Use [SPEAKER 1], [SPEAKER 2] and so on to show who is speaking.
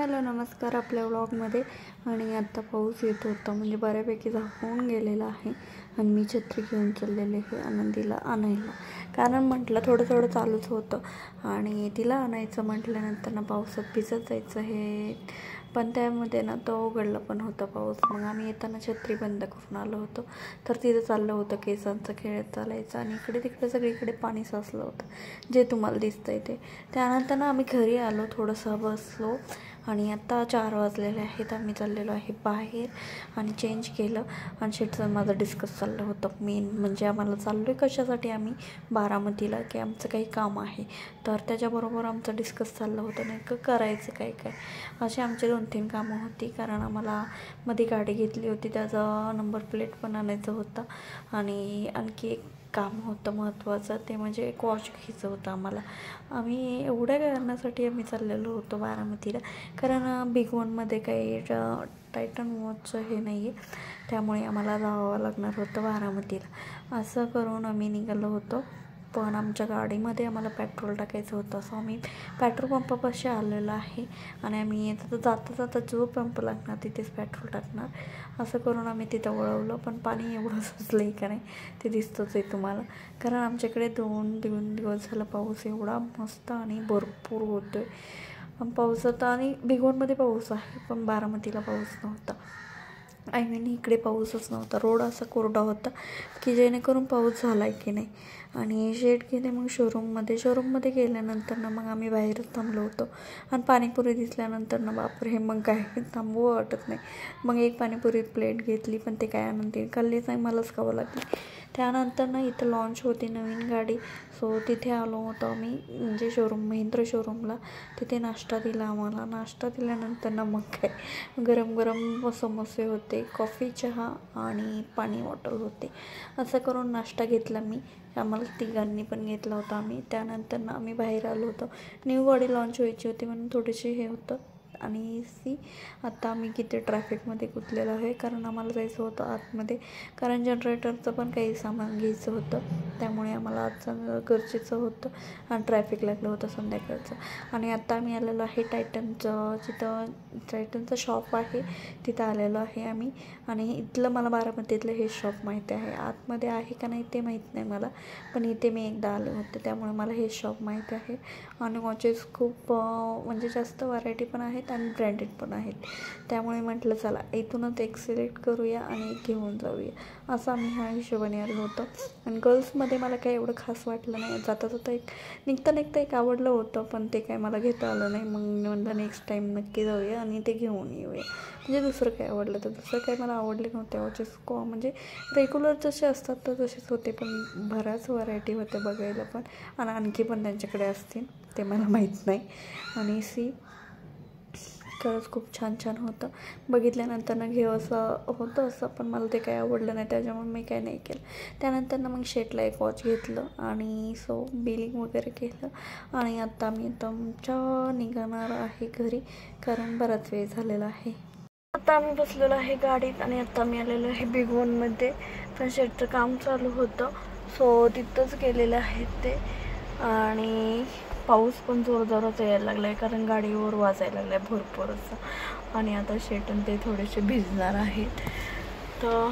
[SPEAKER 1] Hello नमस्कार आपल्या व्लॉगमध्ये. आणि आत्ता पाऊस येत होता, म्हणजे बऱ्यापैकी झाकून गेलेला आहे. आणि मी छत्री घेऊन चाललेले आहे आनंदीला आणायला, कारण म्हटलं थोडं थोडं चालूच होतं आणि तिला आणायचं म्हटल्यानंतर ना पावसात भिजत जायचं हे, पण त्यामध्ये ना तो उघडला पण होता पाऊस. मग आम्ही येताना छत्री बंद करून आलो होतो, तर तिथं चाललं होतं केसांचं खेळ चालायचं आणि इकडे तिकडे सगळीकडे पाणी साचलं होतं जे तुम्हाला दिसतंय ते. त्यानंतर ना आम्ही घरी आलो, थोडंसं बसलो आणि आत्ता 4 वाजलेले आहेत. आम्ही चाललेलो आहे बाहेर आणि चेंज केलं आणि शेटचं माझं डिस्कस चाललं होतं. मेन म्हणजे आम्हाला चाललो आहे कशासाठी, आम्ही बारामतीला, की आमचं काही काम आहे, तर त्याच्याबरोबर आमचं डिस्कस चाललं होतं नेमकं करायचं काय काय. असे आमचे 2-3 कामं होती, कारण आम्हाला मध्ये गाडी घेतली होती, त्याचा नंबर प्लेट पण आणायचं होतं आणि आणखी एक काम होतं महत्त्वाचं, ते म्हणजे एक वॉच घ्यायचं होतं आम्हाला. आम्ही एवढ्या कारणासाठी आम्ही चाललेलो होतो बारामतीला, कारण बिग वनमध्ये काही टायटन वॉचचं हे नाही आहे, त्यामुळे आम्हाला जावं लागणार होतं बारामतीला. असं करून आम्ही निघालो होतो, पण आमच्या गाडीमध्ये आम्हाला पेट्रोल टाकायचं होतं. असं आम्ही पेट्रोल पंपापाशी आलेलो आहे आणि आम्ही जाता जाता जो पंप लागणार तिथेच पेट्रोल टाकणार. असं करून आम्ही तिथं वळवलं, पण पाणी एवढं सुचलं आहे का नाही ते दिसतंच आहे तुम्हाला, कारण आमच्याकडे 2 दिवस झाला पाऊस एवढा मस्त आणि भरपूर होतो आहे पावसात. आणि भिगवणमध्ये पाऊस आहे पण बारामतीला पाऊस नव्हता. आय मीन इकडे पाऊसच नव्हता, रोड असा कोरडा होता की जेणेकरून पाऊस झाला आहे की नाही. आणि शेट गेले मग शोरूममध्ये गेल्यानंतर ना मग आम्ही बाहेरच थांबलो होतो आणि पाणीपुरी दिसल्यानंतर ना बापरे, मग काय थांबवू वाटत नाही. मग एक पाणीपुरी प्लेट घेतली, पण ते काय आनंदी खाल्लीच नाही, मलाच खावं लागली. त्यानंतर ना इथं लॉन्च होती नवीन गाडी, सो तिथे आलो होतो आम्ही, म्हणजे महिंद्रा शोरूमला. तिथे नाश्ता दिला आम्हाला. नाश्ता दिल्यानंतर ना मग काय गरम गरम समोसे होते, कॉफी, चहा आणि पाणी बॉटल होते. असं करून नाश्ता घेतला मी, आम्हाला तिघांनी पण घेतला होता आम्ही. त्यानंतर ना आम्ही बाहेर आलो होतो, न्यू गाडी लॉन्च व्हायची होती म्हणून थोडेसे हे होतं. आणि आता आम्ही किती ट्रॅफिकमध्ये गुंतलेलो आहे, कारण आम्हाला जायचं होतं आतमध्ये, कारण जनरेटरचं पण काही सामान घ्यायचं होतं, त्यामुळे आम्हाला आजचं गरजेचं होतं आणि ट्रॅफिक लागलं होतं संध्याकाळचं. आणि आत्ता आम्ही आलेलो आहे जिथं टायटनचं शॉप आहे तिथं आलेलो आहे आम्ही. आणि इथलं मला बारामतीतलं हे शॉप माहिती आहे, आतमध्ये आहे का नाही ते माहीत नाही मला, पण इथे मी एकदा आले होते त्यामुळे मला हे शॉप माहीत आहे. आणि वॉचेस खूप म्हणजे जास्त व्हरायटी पण आहेत आणि ब्रँडेड पण आहेत, त्यामुळे म्हटलं चला इथूनच एक सिलेक्ट करूया आणि एक घेऊन जाऊया, असं आम्ही ह्या हिशोबाने आलो होतो. आणि गर्ल्समध्ये मला काही एवढं खास वाटलं नाही. जाता जाता निघता एक आवडलं होतं, पण ते काय मला घेता आलं नाही. मग म्हणलं नेक्स्ट टाईम नक्की जाऊया आणि ते घेऊन येऊया. म्हणजे दुसरं काय आवडलं, तर दुसरं काय मला आवडले नव्हते वॉचेस. म्हणजे रेग्युलर जसे असतात तर तसेच होते, पण बऱ्याच व्हरायटी होते बघायला पण, आणि आणखी पण त्यांच्याकडे असतील ते मला माहीत नाही. आणि खरंच खूप छान होतं. बघितल्यानंतर ना घेऊ असं होतं असं, पण मला ते काही आवडलं नाही, त्याच्यामुळे मी काही नाही केलं. त्यानंतर ना मग शेटला एक वॉच घेतलं आणि बिलिंग वगैरे केलं आणि आता मी आमच्या निघणार आहे घरी, कारण बराच वेळ झालेला आहे. आता आम्ही बसलेलो आहे गाडीत आणि आता आम्ही आलेलो आहे बिग वनमध्ये, पण शेटचं काम चालू होतं, सो तिथंच गेलेलं आहेत ते. आणि पाऊस पण जोरदारच यायला लागला आहे, कारण गाडीवर वाजायला लागला आहे भरपूर असं. आणि आता शेटन ते थोडेसे भिजणार आहेत, तर